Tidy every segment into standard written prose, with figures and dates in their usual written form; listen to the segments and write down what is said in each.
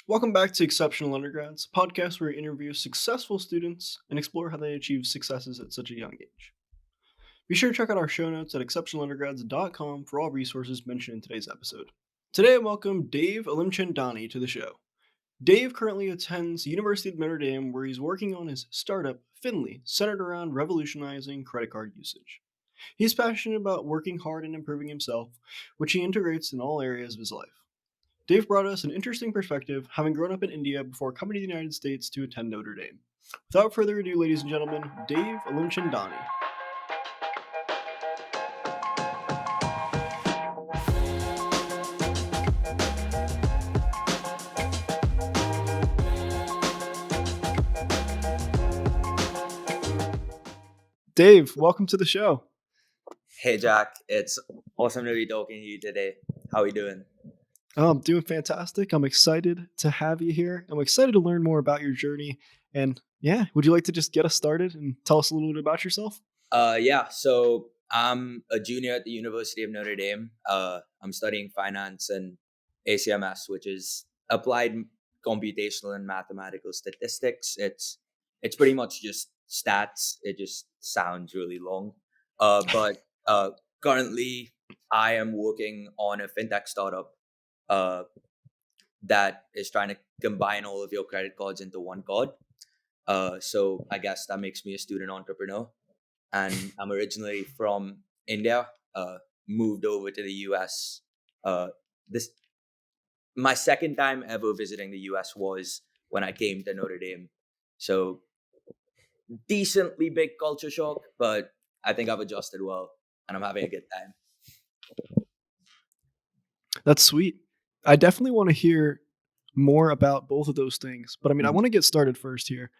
Welcome back to Exceptional Undergrads, a podcast where we interview successful students and explore how they achieve successes at such a young age. Be sure to check out our show notes at exceptionalundergrads.com for all resources mentioned in today's episode. Today I welcome Dave Alimchandani to the show. Dave currently attends the University of Notre Dame where he's working on his startup, Finley, centered around revolutionizing credit card usage. He's passionate about working hard and improving himself, which he integrates in all areas of his life. Dave brought us an interesting perspective, having grown up in India before coming to the United States to attend Notre Dame. Without further ado, ladies and gentlemen, Dave Alimchandani. Dave, welcome to the show. Hey Jack, it's awesome to be talking to you today. How are you doing? I'm doing fantastic. I'm excited to have you here. I'm excited to learn more about your journey. And yeah, would you like to just get us started and tell us a little bit about yourself? So I'm a junior at the University of Notre Dame. I'm studying finance and ACMS, which is applied computational and mathematical statistics. It's pretty much just stats. It just sounds really long. But currently I am working on a fintech startup uh, that is trying to combine all of your credit cards into one card. So I guess that makes me a student entrepreneur. And I'm originally from India. Moved over to the US. This My second time ever visiting the US was when I came to Notre Dame. So decently big culture shock, but I think I've adjusted well, and I'm having a good time. That's sweet. I definitely want to hear more about both of those things. But I Mhm. want to get started first here.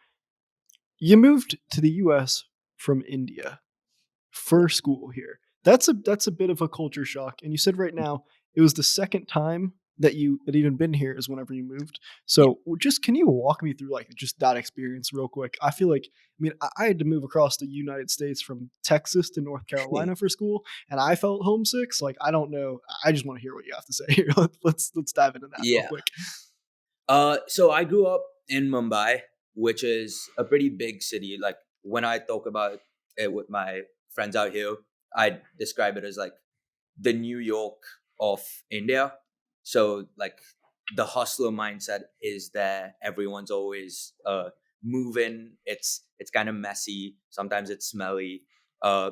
You moved to the US from India for school here. That's a bit of a culture shock. And you said right now it was the second time that you had even been here is whenever you moved. Yeah. So just can you walk me through like just that experience real quick? I feel like I had to move across the United States from Texas to North Carolina for school, and I felt homesick. So like I don't know. I just want to hear what you have to say here. Let's dive into that real Yeah. quick. So I grew up in Mumbai, which is a pretty big city. Like when I talk about it with my friends out here, I describe it as like the New York of India. So like the hustler mindset is there. Everyone's always moving. It's kind of messy. Sometimes it's smelly. Uh,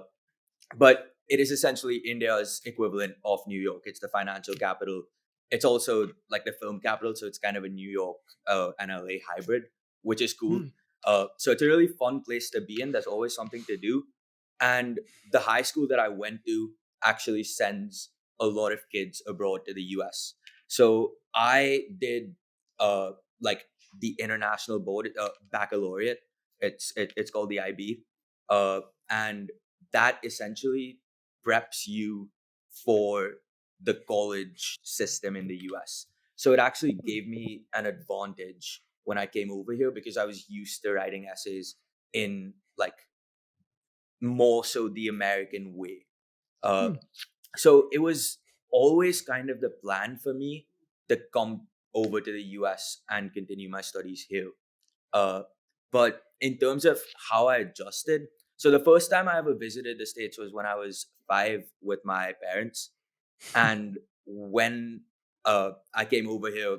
but it is essentially India's equivalent of New York. It's the financial capital. It's also like the film capital, so it's kind of a New York and LA hybrid, which is cool. Hmm. So it's a really fun place to be in. There's always something to do, and the high school that I went to actually sends a lot of kids abroad to the US. So I did uh, like the international board baccalaureate. It's called the IB, and that essentially preps you for the college system in the US. So it actually gave me an advantage when I came over here because I was used to writing essays in like more so the American way. Uh, Hmm. so it was always kind of the plan for me to come over to the US and continue my studies here. Uh, but in terms of how I adjusted, so the first time I ever visited the States was when I was 5 with my parents. And when I came over here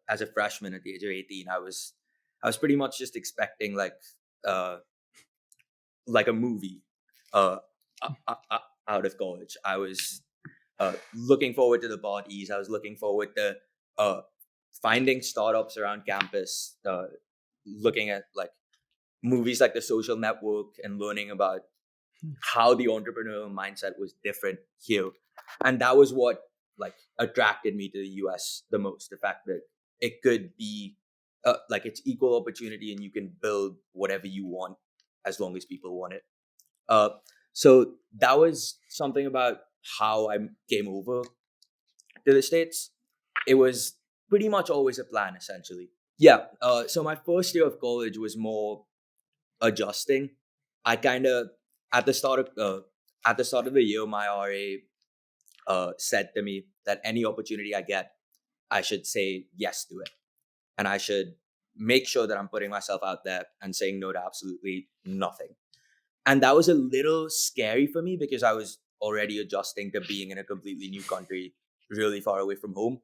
as a freshman at the age of 18, I was pretty much just expecting uh, like a movie uh, out of college. I was looking forward to the parties. I was looking forward to uh, finding startups around campus, looking at like movies like The Social Network and learning about how the entrepreneurial mindset was different here. And that was what like attracted me to the US the most. The fact that it could be like it's equal opportunity and you can build whatever you want as long as people want it. Uh, so that was something about how I came over to the States. It was pretty much always a plan, essentially. Yeah. So my first year of college was more adjusting. I kind of at the start of the year, my RA said to me that any opportunity I get, I should say yes to it. and I should make sure that I'm putting myself out there and saying no to absolutely nothing. And that was a little scary for me because I was already adjusting to being in a completely new country, really far away from home.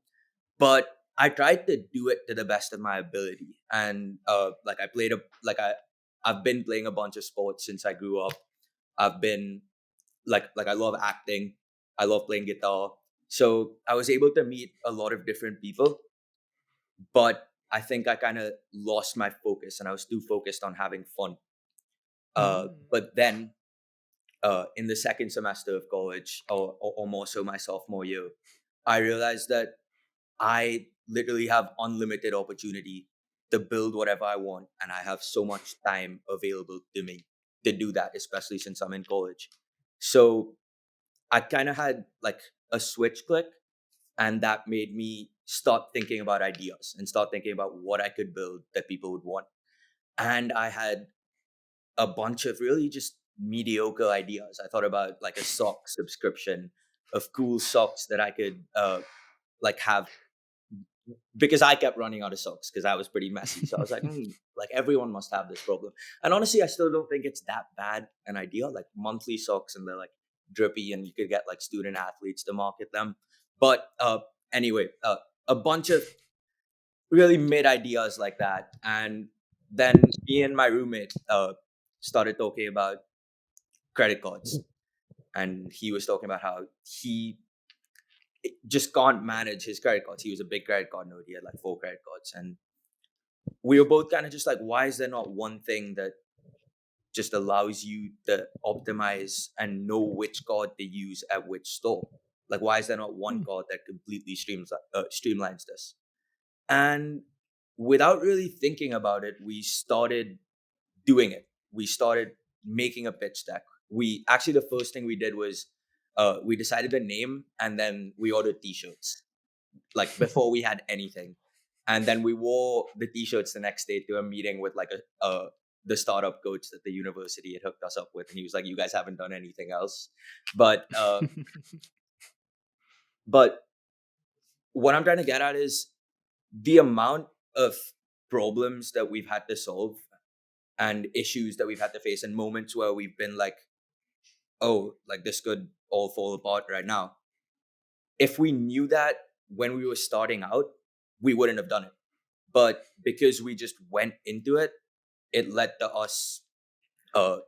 But I tried to do it to the best of my ability. And like I played a like I've been playing a bunch of sports since I grew up. I've been like I love acting. I love playing guitar. So I was able to meet a lot of different people, but I think I kind of lost my focus and I was too focused on having fun. Mm. But then in the second semester of college, or more so my sophomore year, I realized that I literally have unlimited opportunity to build whatever I want, and I have so much time available to me to do that, especially since I'm in college. So I kind of had like a switch click, and that made me start thinking about ideas and start thinking about what I could build that people would want. And I had a bunch of really just mediocre ideas. I thought about like a sock subscription of cool socks that I could like have, because I kept running out of socks because I was pretty messy. So I was like, like everyone must have this problem. And honestly, I still don't think it's that bad an idea. Like monthly socks, and they're like drippy, and you could get like student athletes to market them. But anyway, a bunch of really mid ideas like that. And then me and my roommate started talking about credit cards. And he was talking about how he just can't manage his credit cards. He was a big credit card nerd. He had like 4 credit cards. And we were both kind of just like, why is there not one thing that just allows you to optimize and know which card to use at which store? Like, why is there not one Hmm. card that completely streamlines this? And without really thinking about it, we started doing it. We started making a pitch deck. We actually, the first thing we did was we decided the name, and then we ordered t-shirts like before we had anything. And then we wore the t-shirts the next day to a meeting with like a the startup coach that the university had hooked us up with, and he was like, "You guys haven't done anything else." But but what I'm trying to get at is the amount of problems that we've had to solve and issues that we've had to face, and moments where we've been like, "Oh, like this could all fall apart right now." If we knew that when we were starting out, we wouldn't have done it. But because we just went into it, it led to us uh,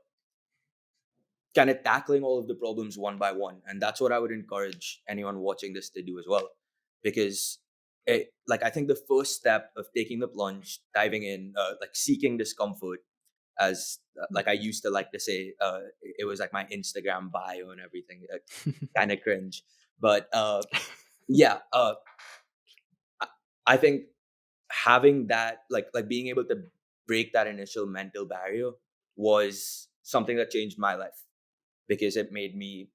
kind of tackling all of the problems one by one. And that's what I would encourage anyone watching this to do as well. Because like I think the first step of taking the plunge, diving in, like seeking discomfort, as like I used to like to say, it was like my Instagram bio and everything, kind of cringe. But yeah, I I think having that, like being able to break that initial mental barrier was something that changed my life, because it made me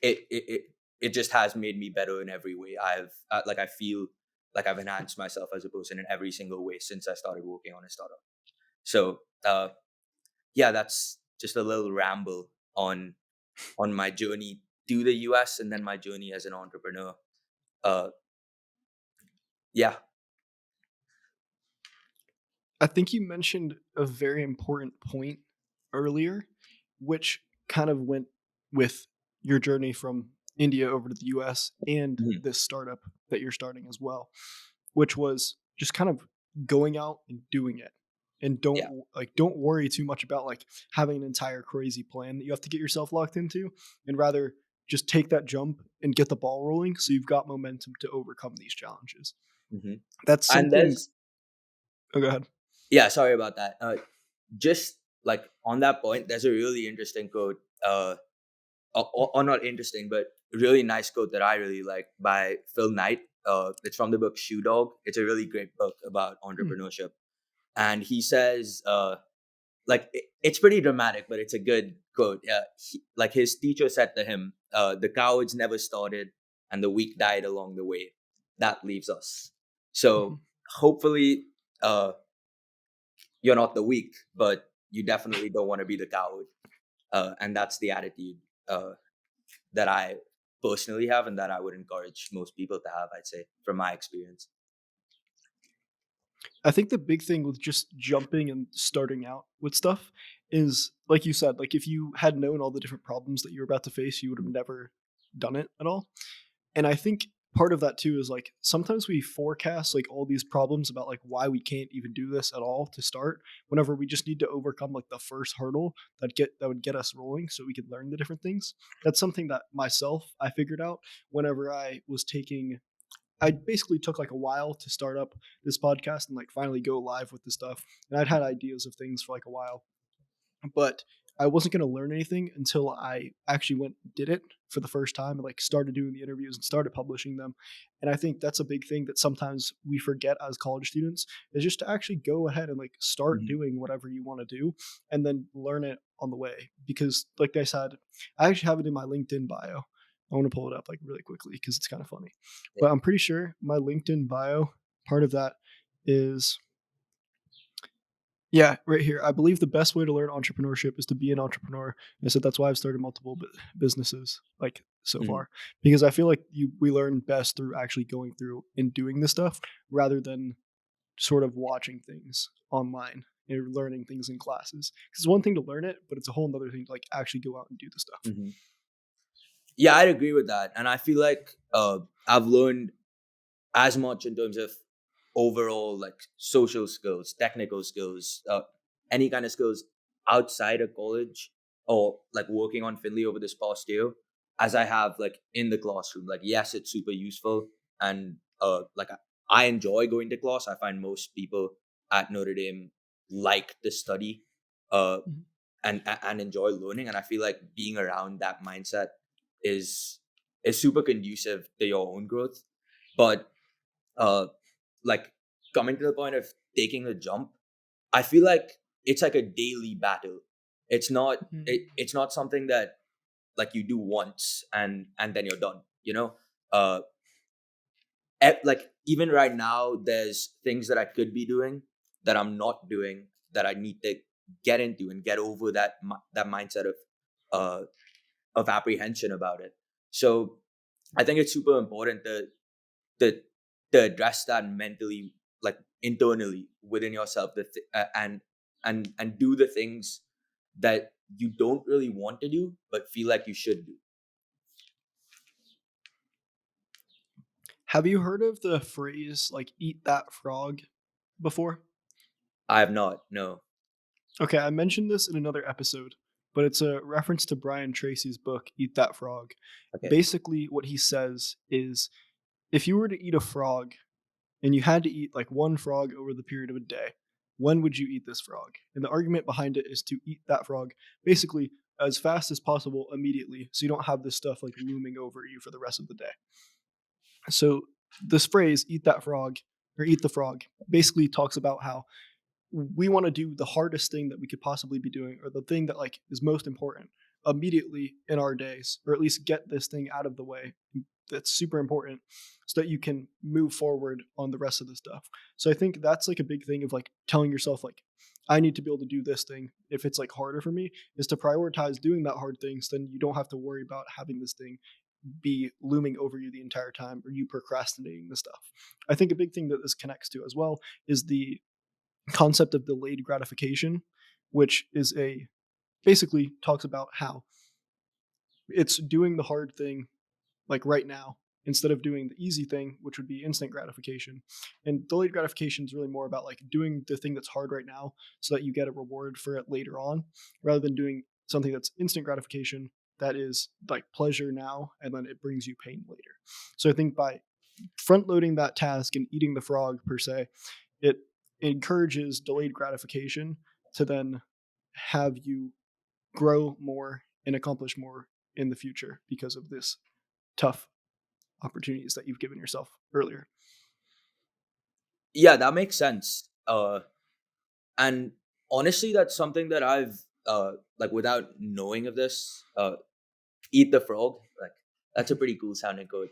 it it it, it just has made me better in every way. I've like I feel like I've enhanced myself as a person in every single way since I started working on a startup. So yeah, that's just a little ramble on my journey to the US, and then my journey as an entrepreneur. uh yeah. I think you mentioned a very important point earlier, which kind of went with your journey from India over to the US and Mhm. this startup that you're starting as well, which was just kind of going out and doing it. And Yeah. don't worry too much about like having an entire crazy plan that you have to get yourself locked into, and rather just take that jump and get the ball rolling so you've got momentum to overcome these challenges. Hmm. That's And something. there's Oh, go ahead. yeah, sorry about that. Just like on that point, there's a really interesting quote, or not interesting, but really nice quote that I really like by Phil Knight. It's from the book Shoe Dog. It's a really great book about Hmm. entrepreneurship. And he says, like, it's pretty dramatic, but it's a good quote. Like his teacher said to him, the cowards never started and the weak died along the way. That leaves us. Mhm. So hopefully, uh, you're not the weak, but you definitely don't want to be the coward. And that's the attitude uh, that I personally have, and that I would encourage most people to have, I'd say, from my experience. I think the big thing with just jumping and starting out with stuff is, like you said, like if you had known all the different problems that you were about to face, you would have never done it at all. And I think part of that too is like sometimes we forecast like all these problems about like why we can't even do this at all to start whenever we just need to overcome like the first hurdle that would get us rolling so we could learn the different things. That's something that myself I figured out whenever I basically took like a while to start up this podcast and like finally go live with the stuff. And I'd had ideas of things for like a while, but I wasn't going to learn anything until I actually went and did it for the first time and like started doing the interviews and started publishing them. And I think that's a big thing that sometimes we forget as college students is just to actually go ahead and like start Mhm. doing whatever you want to do and then learn it on the way. Because like I said, I actually have it in my LinkedIn bio. I want to pull it up like really quickly because it's kind of funny. Yeah. But I'm pretty sure my LinkedIn bio, part of that is yeah, right here. I believe the best way to learn entrepreneurship is to be an entrepreneur. And I said that's why I've started multiple businesses like so Mhm. far because I feel like we learn best through actually going through and doing this stuff rather than sort of watching things online and learning things in classes. 'Cause it's one thing to learn it, but it's a whole other thing to like actually go out and do the stuff. Mhm. Yeah, I'd agree with that, and I feel like I've learned as much in terms of overall like social skills, technical skills, any kind of skills outside of college or like working on Finley over this past year as I have like in the classroom. Like, yes, it's super useful, and I enjoy going to class. I find most people at Notre Dame like to study uh Mhm. and enjoy learning, and I feel like being around that mindset is is super conducive to your own growth. But uh like coming to the point of taking the jump, I feel like it's like a daily battle. Mhm. It's not something that like you do once and then you're done, you know. uh like even right now there's things that I could be doing that I'm not doing, that I need to get into and get over that mindset uh of apprehension about it. So I think it's super important to to address that mentally, like internally within yourself, and do the things that you don't really want to do but feel like you should do. Have you heard of the phrase like eat that frog before? I have not, no. Okay, I mentioned this in another episode, but it's a reference to Brian Tracy's book, Eat That Frog. Okay. Basically, what he says is if you were to eat a frog and you had to eat like one frog over the period of a day, when would you eat this frog? And the argument behind it is to eat that frog basically as fast as possible immediately so you don't have this stuff like looming over you for the rest of the day. So, this phrase, eat that frog or eat the frog, basically talks about how we want to do the hardest thing that we could possibly be doing or the thing that like is most important immediately in our days or at least get this thing out of the way that's super important so that you can move forward on the rest of the stuff. So I think that's like a big thing of like telling yourself like I need to be able to do this thing if it's like harder for me is to prioritize doing that hard thing so then you don't have to worry about having this thing be looming over you the entire time or you procrastinating the stuff. I think a big thing that this connects to as well is the concept of delayed gratification, which is a basically talks about how it's doing the hard thing like right now instead of doing the easy thing, which would be instant gratification. And delayed gratification is really more about like doing the thing that's hard right now so that you get a reward for it later on, rather than doing something that's instant gratification that is like pleasure now and then it brings you pain later. So I think by front loading that task and eating the frog per se, it encourages delayed gratification to then have you grow more and accomplish more in the future because of this tough opportunities that you've given yourself earlier. Yeah, that makes sense. And honestly, that's something that I've like without knowing of this, eat the frog, like that's a pretty cool sounding code.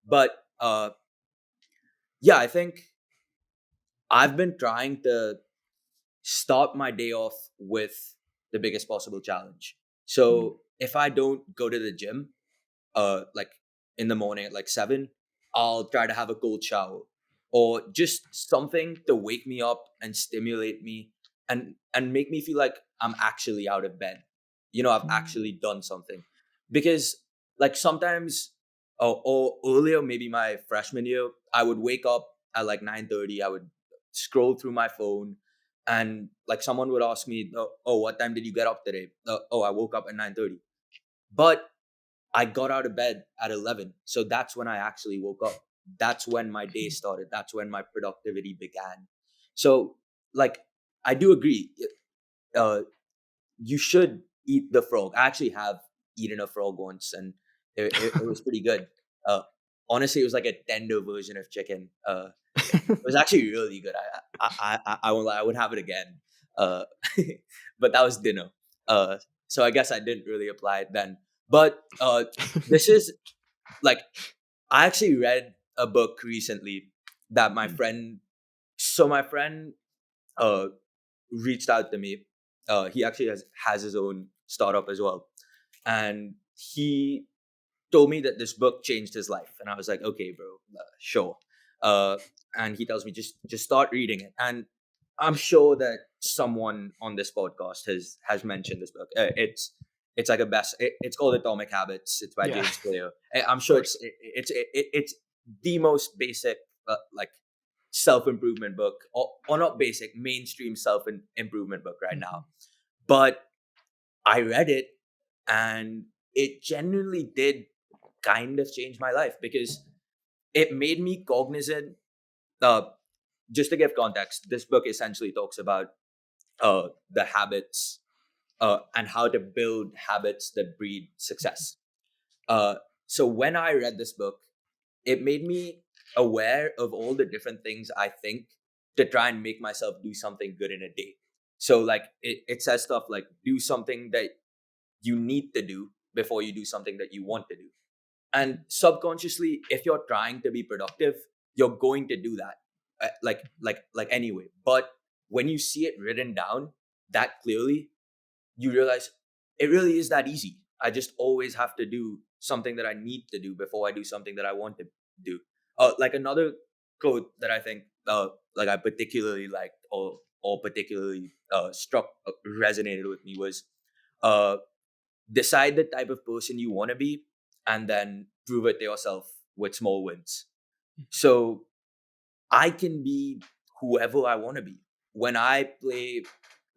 But yeah, I think I've been trying to start my day off with the biggest possible challenge. Mhm. So if I don't go to the gym, like in the morning at like 7, I'll try to have a cold shower. or just something to wake me up and stimulate me and make me feel like I'm actually out of bed. I've Mm. actually done something. Because like sometimes, or earlier, maybe my freshman year, I would wake up at like 9:30. I would scroll through my phone, and like someone would ask me, "Oh, what time did you get up today?" "Oh, I woke up at 9:30." But I got out of bed at 11. So that's when I actually woke up. That's when my day started. That's when my productivity began. So, like, I do agree. Uh, you should eat the frog. I actually have eaten a frog once, and it was pretty good. Uh, Honestly, it was like a tender version of chicken. It was actually really good. I won't lie. I would have it again. Uh, but that was dinner. So I guess I didn't really apply it then. But this is like I actually read a book recently that my Mm. friend. So my friend uh, reached out to me. He actually has his own startup as well, and he told me that this book changed his life, and I was like, okay, bro, sure. Uh, and he tells me just start reading it, and I'm sure that someone on this podcast has mentioned this book. It's like a best. It's called Atomic Habits. It's by Yeah, James Clear. I'm of sure course. it's the most basic like self improvement book, or not basic, mainstream self improvement book right now. Mhm. But I read it, and it genuinely did kind of change my life because it made me cognizant. Uh, just to give context, this book essentially talks about the habits and how to build habits that breed success. Uh, so when I read this book, it made me aware of all the different things I think to try and make myself do something good in a day. So like it says stuff like do something that you need to do before you do something that you want to do. And subconsciously, if you're trying to be productive, you're going to do that, like anyway. But when you see it written down that clearly, you realize it really is that easy. I just always have to do something that I need to do before I do something that I want to do. Like another quote that I think like I particularly liked, or particularly struck resonated with me was uh decide the type of person you want to be and then prove it to yourself with small wins. So I can be whoever I want to be. When I play,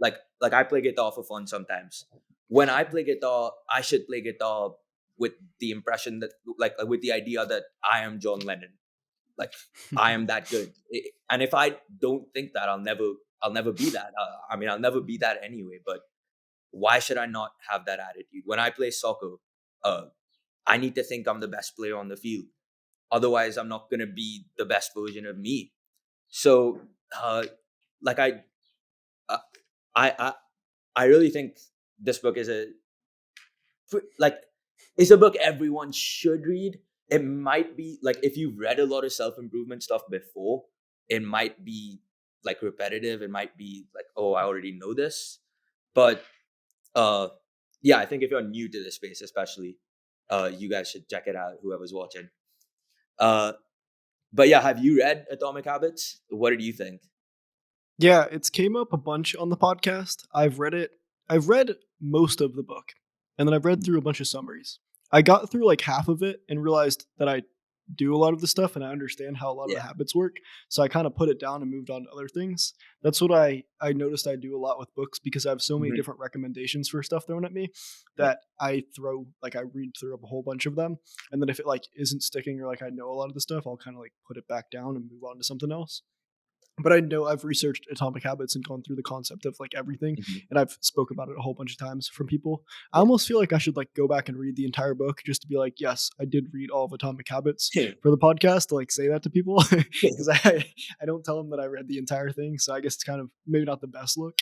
like I play guitar for fun sometimes. When I play guitar, I should play guitar with the impression that, like with the idea that I am John Lennon. Like I am that good. And if I don't think that, I'll never be that. I mean, I'll never be that anyway. But why should I not have that attitude? When I play soccer, uh, I need to think I'm the best player on the field. Otherwise, I'm not gonna be the best version of me. So, like uh, I, I, I really think this book is like is a book everyone should read. It might be like if you've read a lot of self improvement stuff before, it might be like repetitive. It might be like, oh, I already know this. But uh, yeah, I think if you're new to this space, especially, you guys should check it out. Whoever's watching. Uh, but yeah, have you read Atomic Habits? What did you think? Yeah, it's came up a bunch on the podcast. I've read it. I've read most of the book, and then I've read through a bunch of summaries. I got through like half of it and realized that I do a lot of the stuff and I understand how a lot of the Yeah. habits work. So I kind of put it down and moved on to other things. That's what I noticed I do a lot with books because I have so many Mhm. different recommendations for stuff thrown at me Yeah. that I read through a whole bunch of them, and then if it like isn't sticking or like I know a lot of the stuff, I'll kind of like put it back down and move on to something else. But I know I've researched Atomic Habits and gone through the concept of like everything, Mhm. and I've spoke about it a whole bunch of times from people. I Yeah. almost feel like I should like go back and read the entire book just to be like, yes, I did read all of Atomic Habits for the podcast to like say that to people because I don't tell them that I read the entire thing, so I guess it's kind of maybe not the best look,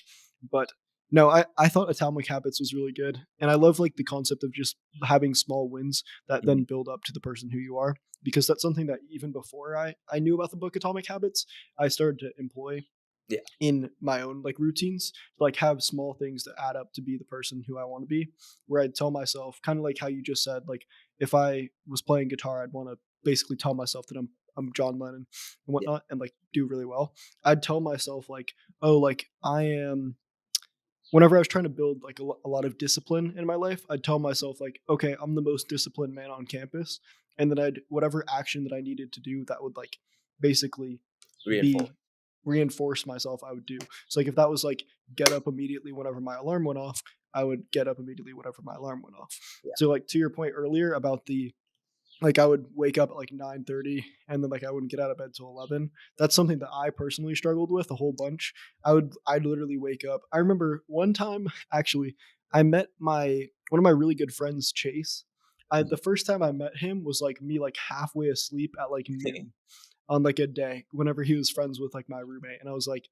but no, I thought Atomic Habits was really good, and I love like the concept of just having small wins that then Mhm. build up to the person who you are, because that's something that even before I knew about the book Atomic Habits, I started to employ Yeah. in my own like routines to like have small things that add up to be the person who I want to be. Where I'd tell myself, kind of like how you just said, like if I was playing guitar, I'd want to basically tell myself that I'm I'm John Lennon and Yeah. whatnot, and like do really well, I'd tell myself like, oh, like I am. Whenever I was trying to build like a lot of discipline in my life, I'd tell myself like, okay, I'm the most disciplined man on campus, and then I'd whatever action that I needed to do that would like basically Reinforce. be reinforce myself, I would do. So like if that was like get up immediately whenever my alarm went off, I would get up immediately whenever my alarm went off. Yeah. So like to your point earlier about the like I would wake up at like 9:30 and then like I wouldn't get out of bed till 11. That's something that I personally struggled with a whole bunch. I'd literally wake up. I remember one time actually I met my one of my really good friends, Chase. The Mhm. first time I met him was like me like halfway asleep at like noon on like a day whenever he was friends with like my roommate, and I was like,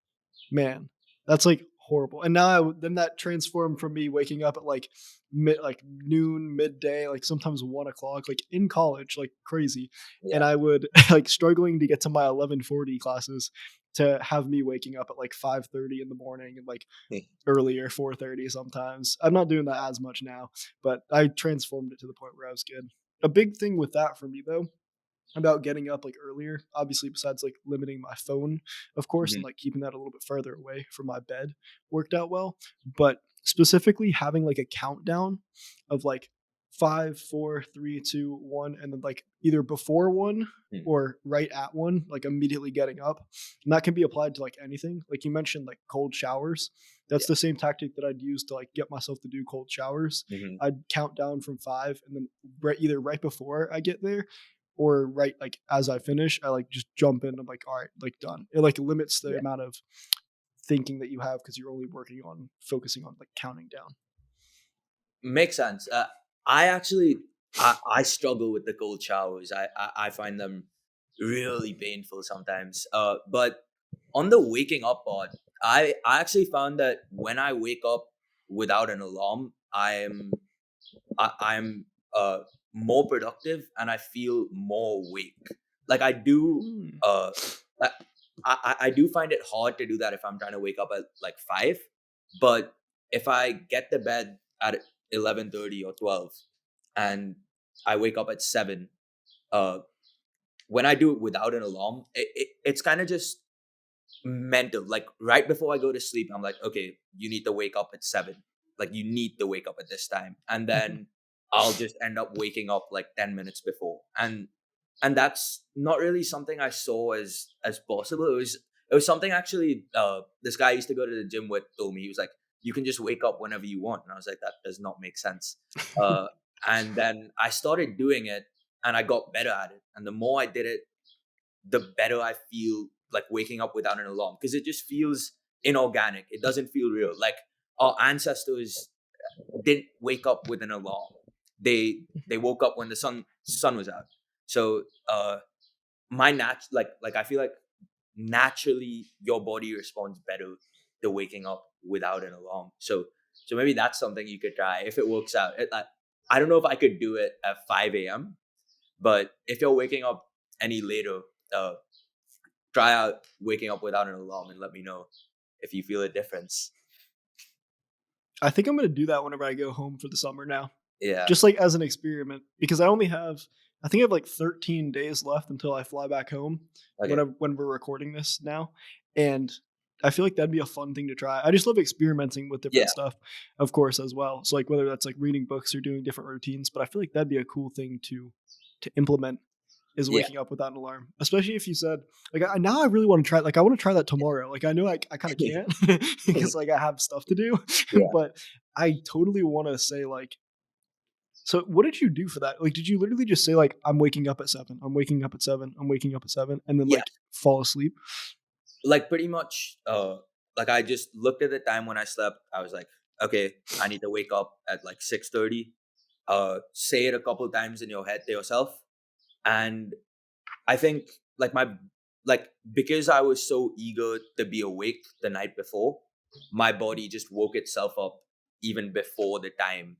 man, that's like horrible. And now then that transformed from me waking up at like noon, midday, like sometimes 1 o'clock, like in college, like crazy. And Yeah. I would like struggling to get to my 11:40 classes to have me waking up at like 5:30 in the morning and like earlier 4:30 sometimes. I'm not doing that as much now, but I transformed it to the point where I was good. A big thing with that for me though about getting up like earlier, obviously besides like limiting my phone, of course, and Mhm. like keeping that a little bit further away from my bed worked out well. But specifically having like a countdown of like five, four, three, two, one, and then like either before one Mhm. or right at one, like immediately getting up. And that can be applied to like anything. Like you mentioned, like cold showers. That's Yeah. the same tactic that I'd use to like get myself to do cold showers. Mhm. I'd count down from five, and then either right before I get there or right like as I finish, I like just jump in. I'm like, all right, like done. It like limits the Yeah. amount of thinking that you have because you're only working on focusing on like counting down. Makes sense. I actually I struggle with the cold showers. I find them really painful sometimes. But on the waking up part, I actually found that when I wake up without an alarm, I'm more productive and I feel more awake. Like I do, Mm. uh, I, I do find it hard to do that if I'm trying to wake up at like 5. But if I get to bed at 11:30 or 12, and I wake up at 7, uh, when I do it without an alarm, it's kind of just mental. Like right before I go to sleep, I'm like, okay, you need to wake up at 7. Like you need to wake up at this time. And Mhm. then I'll just end up waking up like 10 minutes before. And that's not really something I saw as possible. It was something actually this guy I used to go to the gym with told me. He was like, you can just wake up whenever you want. And I was like, that does not make sense. Uh and then I started doing it and I got better at it. And the more I did it, the better I feel like waking up without an alarm because it just feels inorganic. It doesn't feel real. Like our ancestors didn't wake up with an alarm. They woke up when the sun was out. So my like I feel like naturally your body responds better to waking up without an alarm. So maybe that's something you could try if it works out. I don't know if I could do it at 5 a.m. But if you're waking up any later, uh, try out waking up without an alarm and let me know if you feel a difference. I think I'm gonna do that whenever I go home for the summer now, Yeah. just like as an experiment because I only have I think I have like 13 days left until I fly back home Okay. when we're recording this now, and I feel like that'd be a fun thing to try. I just love experimenting with different Yeah. stuff, of course, as well. So like whether that's like reading books or doing different routines, but I feel like that'd be a cool thing to implement is Yeah. waking up without an alarm. Especially if you said like now I really want to try like I want to try that tomorrow. Like I know I kind of can't because like I have stuff to do, Yeah. but I totally want to say like so what did you do for that? Like did you literally just say like I'm waking up at 7. I'm waking up at 7. I'm waking up at 7 and then Yeah. like fall asleep? Like pretty much like I just looked at the time when I slept. I was like, okay, I need to wake up at like 6:30. Say it a couple times in your head to yourself. And I think like because I was so eager to be awake the night before, my body just woke itself up even before the time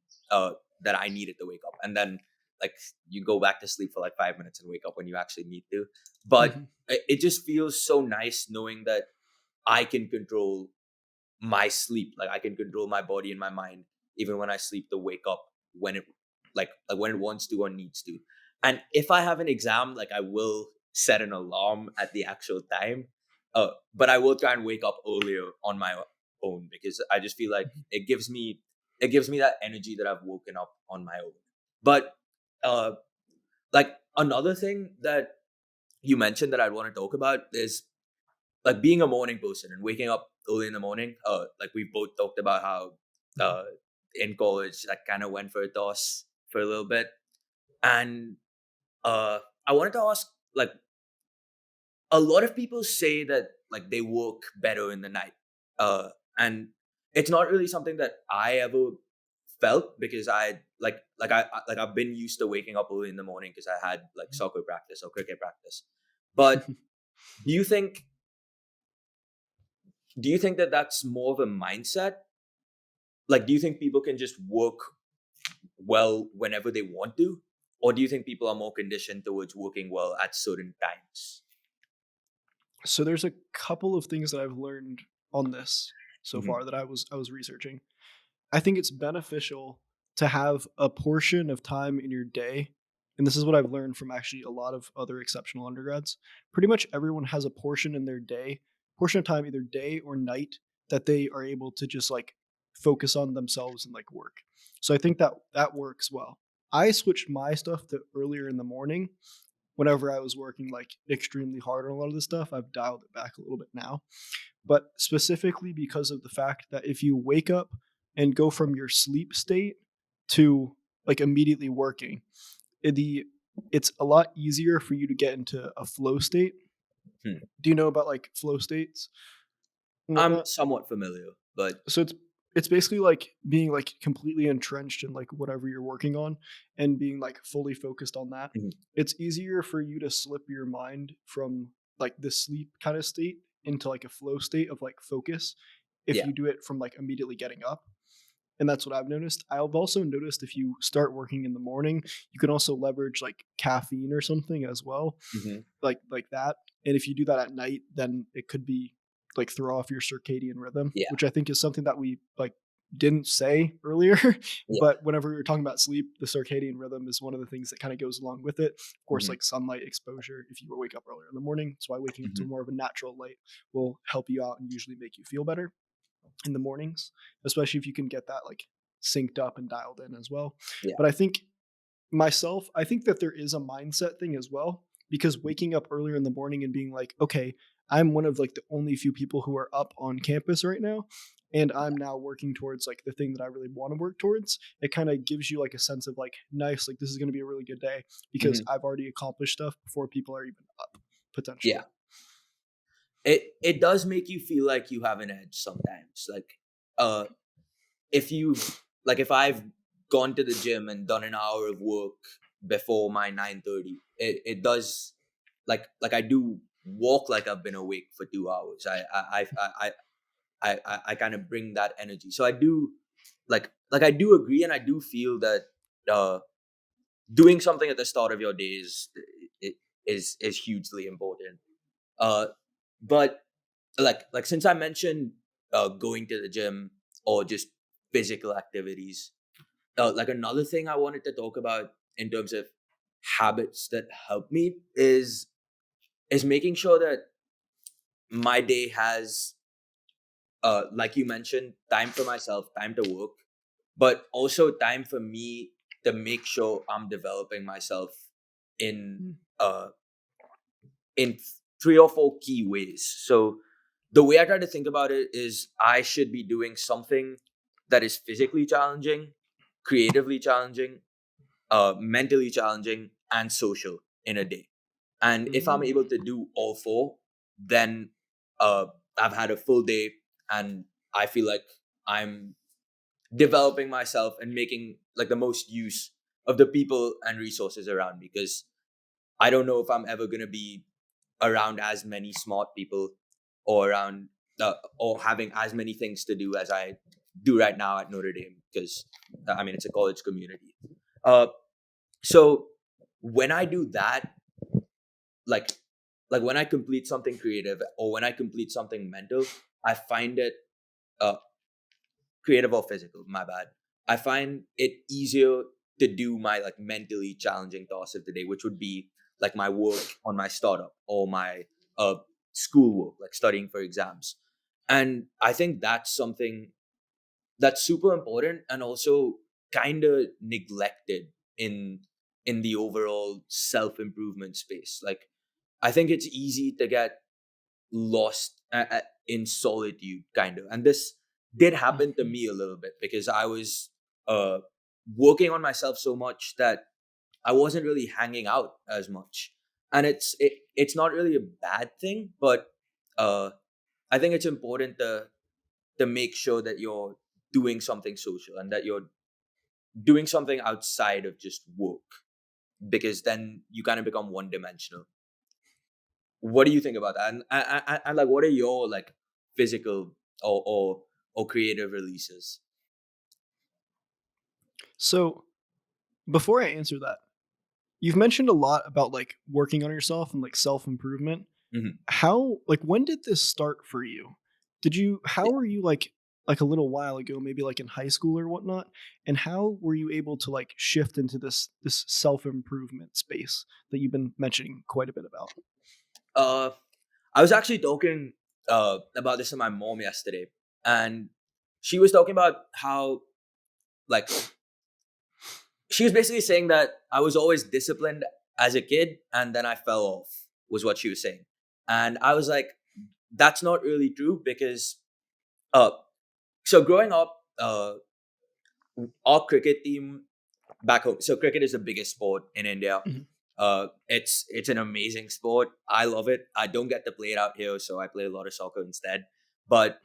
that I needed to wake up. And then like you go back to sleep for like 5 minutes and wake up when you actually need to. But Mhm. it just feels so nice knowing that I can control my sleep. Like I can control my body and my mind even when I sleep to wake up when it like when it wants to or needs to. And if I have an exam, like I will set an alarm at the actual time. But I will try and wake up earlier on my own, because I just feel like it gives me that energy that I've woken up on my own. But uh, like another thing that you mentioned that I'd want to talk about is like being a morning person and waking up early in the morning. Like we both talked about how uh, in college that kind of went for a toss for a little bit, and I wanted to ask, like, a lot of people say that like they work better in the night, and it's not really something that I ever felt, because I've been used to waking up early in the morning because I had like soccer practice or cricket practice. But do you think do you think that that's more of a mindset? Like, do you think people can just work well whenever they want to, or do you think people are more conditioned towards working well at certain times? So there's a couple of things that I've learned on this so Hmm. far that I was researching. I think it's beneficial to have a portion of time in your day, and this is what I've learned from actually a lot of other exceptional undergrads. Pretty much everyone has a portion in their day, portion of time, either day or night, that they are able to just like focus on themselves and like work. So I think that that works well. I switched my stuff to earlier in the morning whenever I was working like extremely hard on a lot of this stuff. I've dialed it back a little bit now, but specifically because of the fact that if you wake up and go from your sleep state to like immediately working, the it's a lot easier for you to get into a flow state. Hmm. Do you know about like flow states and I'm whatnot? somewhat familiar, but So it's basically like being like completely entrenched in like whatever you're working on and being like fully focused on that. mhm, It's easier for you to slip your mind from like the sleep kind of state into like a flow state of like focus if yeah. you do it from like immediately getting up. And that's what I've noticed. I've also noticed if you start working in the morning, you can also leverage like caffeine or something as well, Hmm. like that. And if you do that at night, then it could be like throw off your circadian rhythm, Yeah. which I think is something that we like didn't say earlier. Yeah. But whenever we were talking about sleep, the circadian rhythm is one of the things that kind of goes along with it. Of course, Hmm. like sunlight exposure, if you wake up earlier in the morning. That's why waking up to Hmm. more of a natural light will help you out and usually make you feel better in the mornings, especially if you can get that like synced up and dialed in as well. Yeah. But I think myself, I think that there is a mindset thing as well, because waking up earlier in the morning and being like, okay, I'm one of like the only few people who are up on campus right now, and I'm now working towards like the thing that I really want to work towards. It kind of gives you like a sense of like, nice, like this is going to be a really good day because Hmm. I've already accomplished stuff before people are even up Yeah. potentially. It does make you feel like you have an edge sometimes. Like, uh, if I've gone to the gym and done an hour of work before my 9:30, it does, I do walk like I've been awake for 2 hours. I kind of bring that energy. So I do, I do agree, and I do feel that uh doing something at the start of your day i- is hugely important. Uh, but since I mentioned going to the gym or just physical activities, like another thing I wanted to talk about in terms of habits that help me is making sure that my day has, like you mentioned, time for myself, time to work, but also time for me to make sure I'm developing myself in Mm. uh in 3 or 4 key ways. So the way I try to think about it is I should be doing something that is physically challenging, creatively challenging, mentally challenging, and social in a day. And if I'm able Mm. to do all four, then I've had a full day, and I feel like I'm developing myself and making like the most use of the people and resources around me, because I don't know if I'm ever going to be around as many smart people, or around or having as many things to do as I do right now at Notre Dame, because I mean it's a college community. Uh, so when I do that, like when I complete something creative or when I complete something mental, I find it uh, creative or physical. My bad. I find it easier to do my like mentally challenging tasks of the day, which would be like my work on my startup or my uh, schoolwork, like studying for exams. And I think that's something that's super important and also kind of neglected in in the overall self improvement space. Like I think it's easy to get lost in solitude, kind of. And this did happen to Mhm. me a little bit because I was uh, working on myself so much that I wasn't really hanging out as much. And it's not really a bad thing, but uh, I think it's important to make sure that you're doing something social and that you're doing something outside of just work, because then you kind of become one dimensional. What do you think about that? And like, what are your like physical or creative releases? So, before I answer that, you've mentioned a lot about like working on yourself and like self improvement. Mhm. How like when did this start for you? Did you how were you like a little while ago, maybe like in high school or whatnot? And how were you able to like shift into this self improvement space that you've been mentioning quite a bit about? Uh, I was actually talking about this to my mom yesterday, and she was talking about how like she was basically saying that I was always disciplined as a kid, and then I fell off. Was what she was saying, and I was like, that's not really true because uh, so growing up, our cricket team back home. So cricket is the biggest sport in India. Mhm. It's an amazing sport. I love it. I don't get to play it out here, so I play a lot of soccer instead. But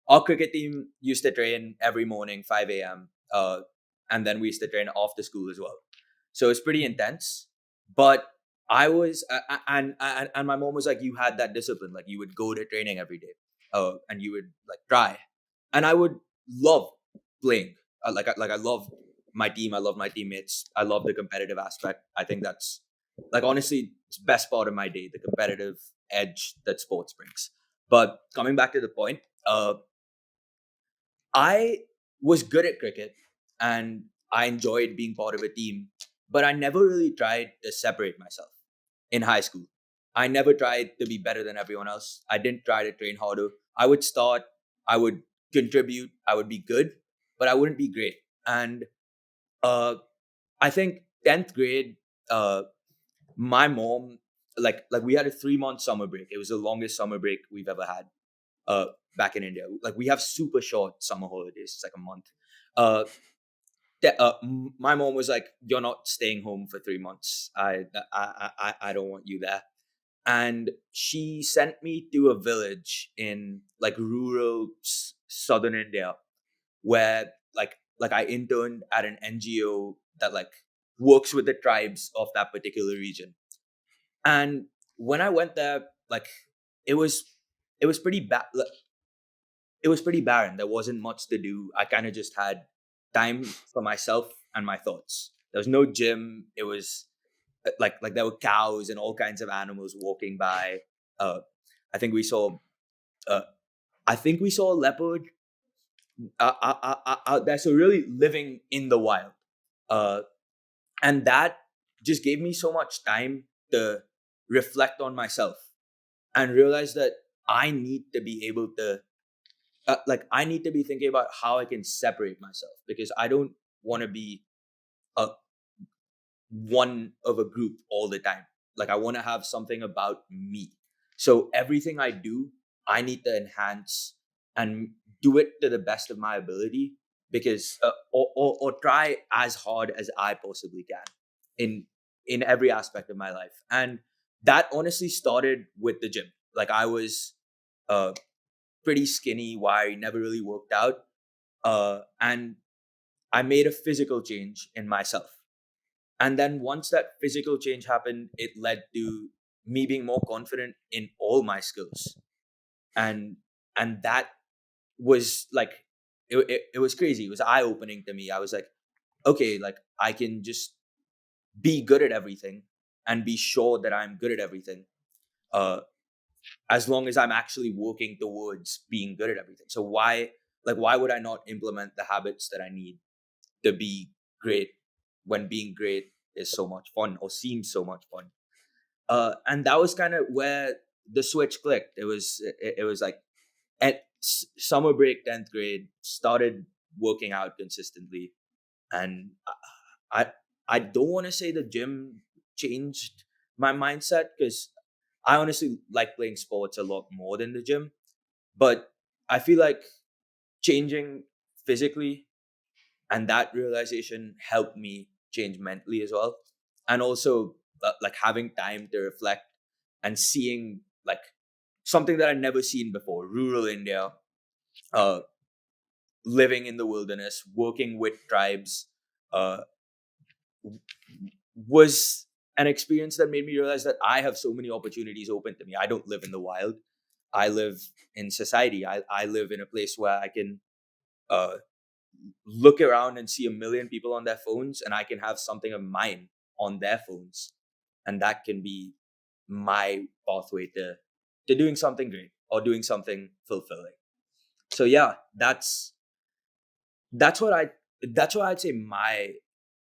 our cricket team used to train every morning, 5 a.m. And then we used to train after school as well. So it's pretty intense. But I was, and my mom was like, you had that discipline. Like you would go to training every day, and you would like try. And I would love playing. Like I love my team. I love my teammates. I love the competitive aspect. I think that's like honestly it's the best part of my day, the competitive edge that sports brings. But coming back to the point, I was good at cricket and I enjoyed being part of a team, but I never really tried to separate myself in high school. I never tried to be better than everyone else. I didn't try to train harder. I would start, I would contribute, I would be good, but I wouldn't be great. And uh, I think 10th grade, uh, my mom, like we had a 3 month summer break. It was the longest summer break we've ever had uh, back in India. Like we have super short summer holidays. It's like a month. Uh, my mom was like, "You're not staying home for 3 months. I don't want you there." And she sent me to a village in like rural southern India where like I interned at an NGO that like works with the tribes of that particular region. And when I went there, like it was it was pretty bad. It was pretty barren. There wasn't much to do. I kind of just had time for myself and my thoughts. There was no gym. It was like there were cows and all kinds of animals walking by. Uh, I think we saw. Uh, I think we saw a leopard out there. So really living in the wild, uh, and that just gave me so much time to reflect on myself and realize that I need to be able to like I need to be thinking about how I can separate myself because I don't want to be a one of a group all the time. Like I want to have something about me. So everything I do, I need to enhance and do it to the best of my ability because or try as hard as I possibly can in in every aspect of my life. And that honestly started with the gym. Like I was uh pretty skinny, wiry, never really worked out. And I made a physical change in myself. And then once that physical change happened, it led to me being more confident in all my skills. And that was like it was crazy. It was eye opening to me. I was like, okay, like I can just be good at everything and be sure that I'm good at everything. Uh, as long as I'm actually working towards being good at everything. So why would I not implement the habits that I need to be great when being great? is so much fun or seems so much fun. And that was kind of where the switch clicked. It was like at summer break, 10th grade, started working out consistently, and I I don't want to say the gym changed my mindset, because I honestly like playing sports a lot more than the gym. But I feel like changing physically and that realization helped me change mentally as well. And also like having time to reflect and seeing like something that I'd never seen before, rural India, uh, living in the wilderness, working with tribes, uh, was an experience that made me realize that I have so many opportunities open to me. I don't live in the wild. I live in society. I live in a place where I can uh, look around and see a million people on their phones, and I can have something of mine on their phones. And that can be my pathway to doing something great or doing something fulfilling. So yeah, that's what I that's why I'd say my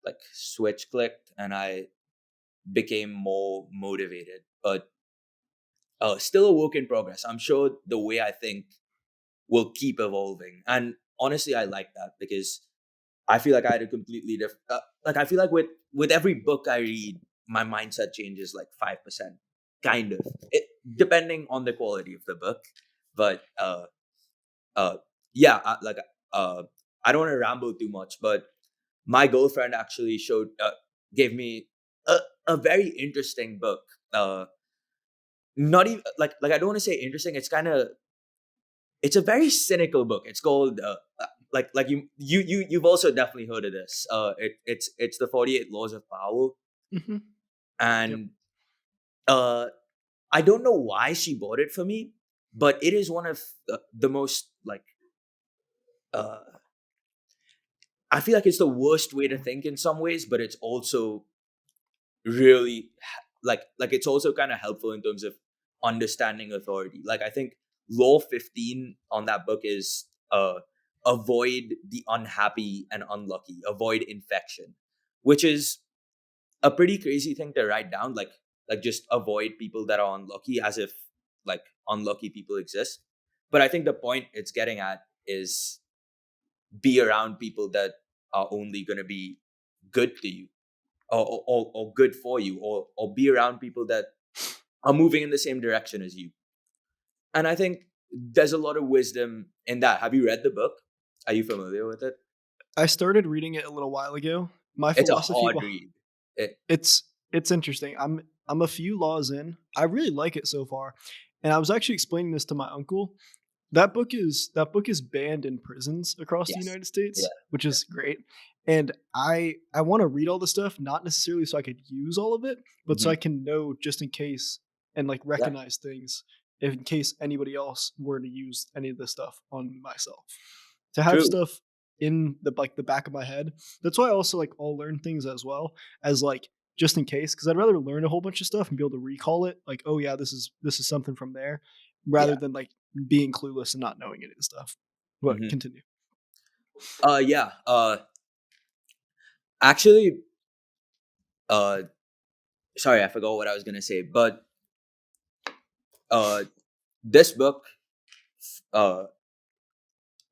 like switch clicked and I became more motivated. But still a work in progress. I'm sure the way I think will keep evolving. And honestly, I like that, because I feel like I had a completely different. Like I feel like with every book I read, my mindset changes like 5%, kind of, depending on the quality of the book. But uh, yeah, uh, I don't want to ramble too much, but my girlfriend actually gave me a, a very interesting book. Not even like I don't want to say interesting. It's a very cynical book. It's called you've also definitely heard of this. It's the 48 Laws of Power, Hmm. Yep. and uh, I don't know why she bought it for me, but it is one of the most like uh, I feel like it's the worst way to think in some ways, but it's also really like it's also kind of helpful in terms of understanding authority. Like I think law 15 on that book is avoid the unhappy and unlucky, avoid infection, which is a pretty crazy thing to write down, like just avoid people that are unlucky, as if like unlucky people exist. But I think the point it's getting at is be around people that are only going to be good to you, or good for you, or be around people that are moving in the same direction as you. And I think there's a lot of wisdom in that. Have you read the book? Are you familiar with it? I started reading it a little while ago. My It's a philosophy hard read. It, it's it's interesting. I'm a few laws in. I really like it so far. And I was actually explaining this to my uncle. That book is banned in prisons across the yes. United Yeah. States, which Yeah. is great. And I want to read all the stuff, not necessarily so I could use all of it, but so Hmm. I can know just in case and like Yeah. recognize things if in case anybody else were to use any of this stuff on myself. To have True. stuff in the back of my head. That's why I also like I'll learn things as well as like just in case, because I'd rather learn a whole bunch of stuff and be able to recall it. Like, oh yeah, this is something from there, rather Yeah. than like being clueless and not knowing any of the stuff. But Hmm. continue. Yeah. Actually, uh, sorry, I forgot what I was gonna say. But uh, this book, uh,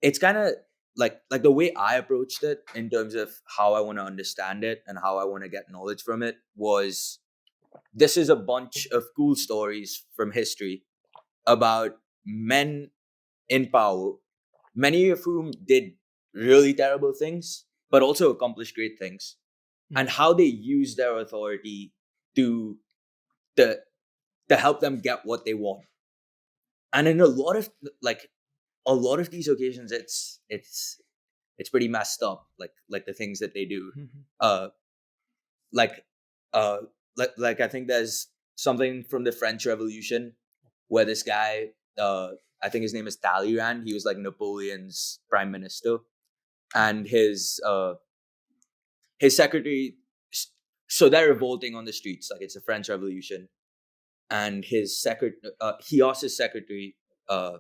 it's kind of like the way I approached it in terms of how I want to understand it and how I want to get knowledge from it was, this is a bunch of cool stories from history about men in power, many of whom did really terrible things, but also accomplished great things, and Mhm. how they use their authority to to to help them get what they want. And in like a lot of these occasions, it's pretty messed up, like the things that they do. Mhm. Uh, like uh, like I think there's something from the French Revolution where this guy, I think his name is Talleyrand. He was like Napoleon's prime minister, and his secretary. So they're revolting on the streets, like it's a French Revolution, and he asked his secretary, uh,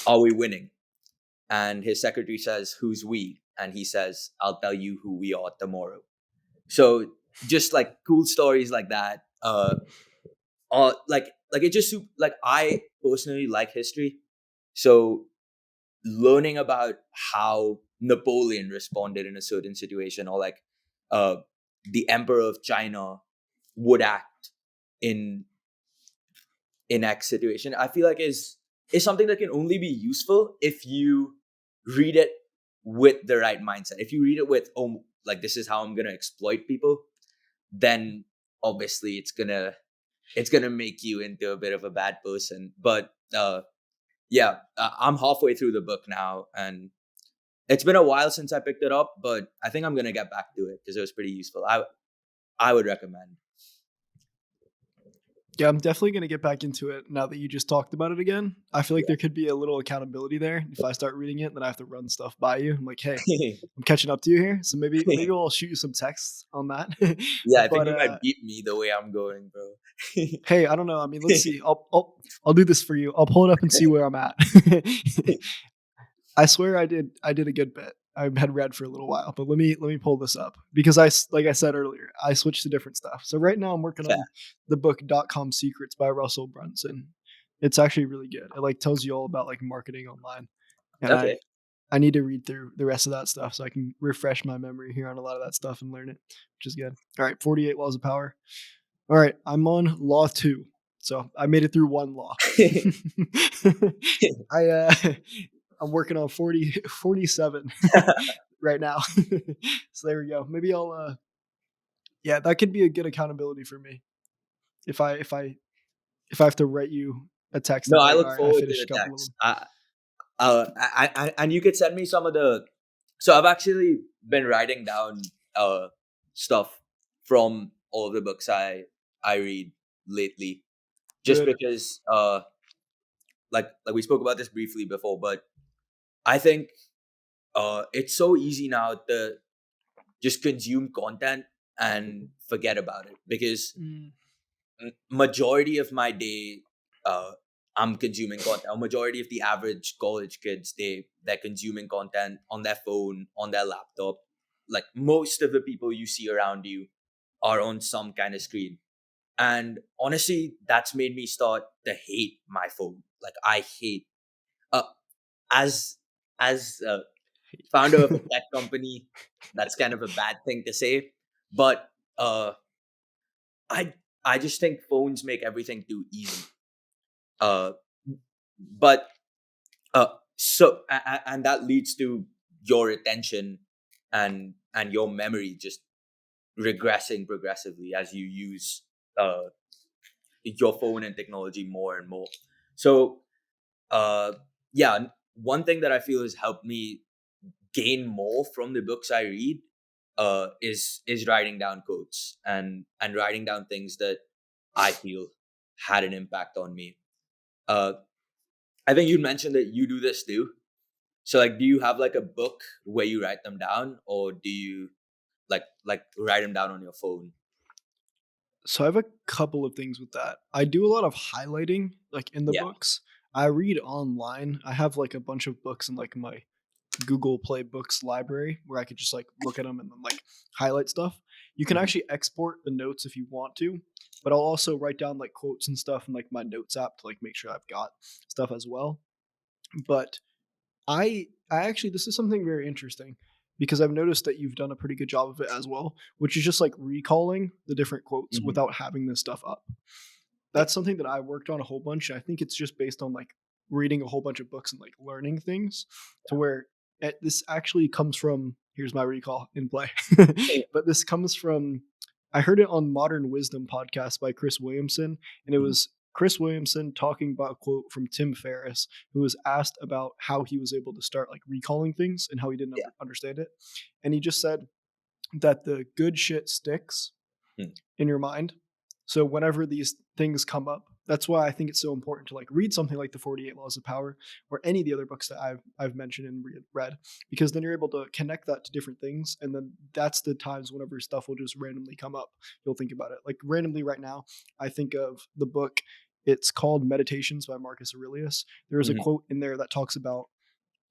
"Are we winning?" And his secretary says, "Who's we?" and he says, "I'll tell you who we are tomorrow." So just like cool stories like that. Like it just like I personally like history, so learning about how Napoleon responded in a certain situation, or like uh the Emperor of China would act in X situation, I feel like is something that can only be useful if you read it with the right mindset. If you read it with, oh, like this is how I'm gonna exploit people, then obviously it's gonna make you into a bit of a bad person. But yeah, I'm halfway through the book now, and it's been a while since I picked it up, but I think I'm gonna get back to it because it was pretty useful. I would recommend. Yeah, I'm definitely gonna get back into it now that you just talked about it again. I feel like there could be a little accountability there. If I start reading it, then I have to run stuff by you. I'm like, hey, Yeah. I'm catching up to you here, so maybe I'll shoot you some texts on that. Yeah, I think But you might beat me the way I'm going, bro. hey, I don't know. I mean, let's see. I'll do this for you. I'll pull it up and see where I'm at. I swear I did a good bit. I had read for a little while, but let me pull this up because like I said earlier, I switched to different stuff. So right now I'm working Fair. on the book .com Secrets by Russell Brunson. It's actually really good. It like tells you all about like marketing online, and Okay. I need to read through the rest of that stuff so I can refresh my memory here on a lot of that stuff and learn it, which is good. All right, 48 laws of power. All right, I'm on law 2. So I made it through one law. I I'm working on 47 right now. So there we go. Maybe I'll yeah, that could be a good accountability for me. If I have to write you a text No, and be I like, look "All right, I forward to finished the a couple of text. them." And you could send me some of the. So I've actually been writing down stuff from all of the books I read lately, just Good. because like we spoke about this briefly before, but I think it's so easy now to just consume content and forget about it, because Mm, majority of my day I'm consuming content. A majority of the average college kids, they're consuming content on their phone, on their laptop. Like most of the people you see around you are on some kind of screen, and honestly that's made me start to hate my phone. Like I hate uh, as as founder of a tech company, that's kind of a bad thing to say, but uh i I just think phones make everything too easy. uh but and that leads to your attention and your memory just regressing progressively as you use uh your phone and technology more and more. So uh yeah, one thing that I feel has helped me gain more from the books I read is writing down quotes and writing down things that I feel had an impact on me. uh I think you mentioned that you do this too. So like, do you have like a book where you write them down, or do you like write them down on your phone? so I have a couple of things with that. I do a lot of highlighting like in the Yeah. books. I read online. I have like a bunch of books in like my Google Play Books library where I could just like look at them and then like highlight stuff. You can Mhm. actually export the notes if you want to, but I'll also write down like quotes and stuff in like my notes app to like make sure I've got stuff as well. But I actually this is something very interesting because I've noticed that you've done a pretty good job of it as well, which is just like recalling the different quotes Mhm. without having this stuff up. Yeah. That's something that I worked on a whole bunch. I think it's just based on like reading a whole bunch of books and like learning things to where this actually comes from. Here's my recall in play, Yeah. but this comes from. I heard it on Modern Wisdom podcast by Chris Williamson, and it Mhm. was Chris Williamson talking about a quote from Tim Ferriss, who was asked about how he was able to start like recalling things and how he didn't Yeah. understand it, and he just said that the good shit sticks Mm. in your mind. So whenever these things come up, that's why I think it's so important to like read something like the 48 Laws of Power or any of the other books that I've mentioned and read, because then you're able to connect that to different things, and then that's the times whenever stuff will just randomly come up. You'll think about it like randomly. Right now, I think of the book. It's called Meditations by Marcus Aurelius. There is a Mhm. quote in there that talks about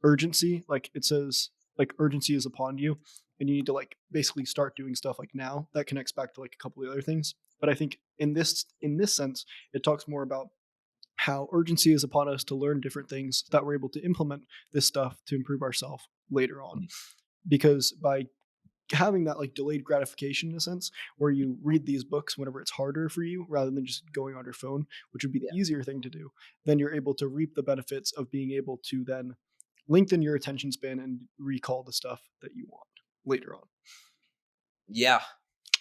urgency. Like it says, like urgency is upon you, and you need to like basically start doing stuff like now. That connects back to like a couple of other things. But I think in this sense, it talks more about how urgency is upon us to learn different things so that we're able to implement this stuff to improve ourselves later on. Mhm. Because by having that like delayed gratification in a sense where you read these books whenever it's harder for you rather than just going on your phone, which would be the Yeah. easier thing to do, then you're able to reap the benefits of being able to then lengthen your attention span and recall the stuff that you want later on. Yeah.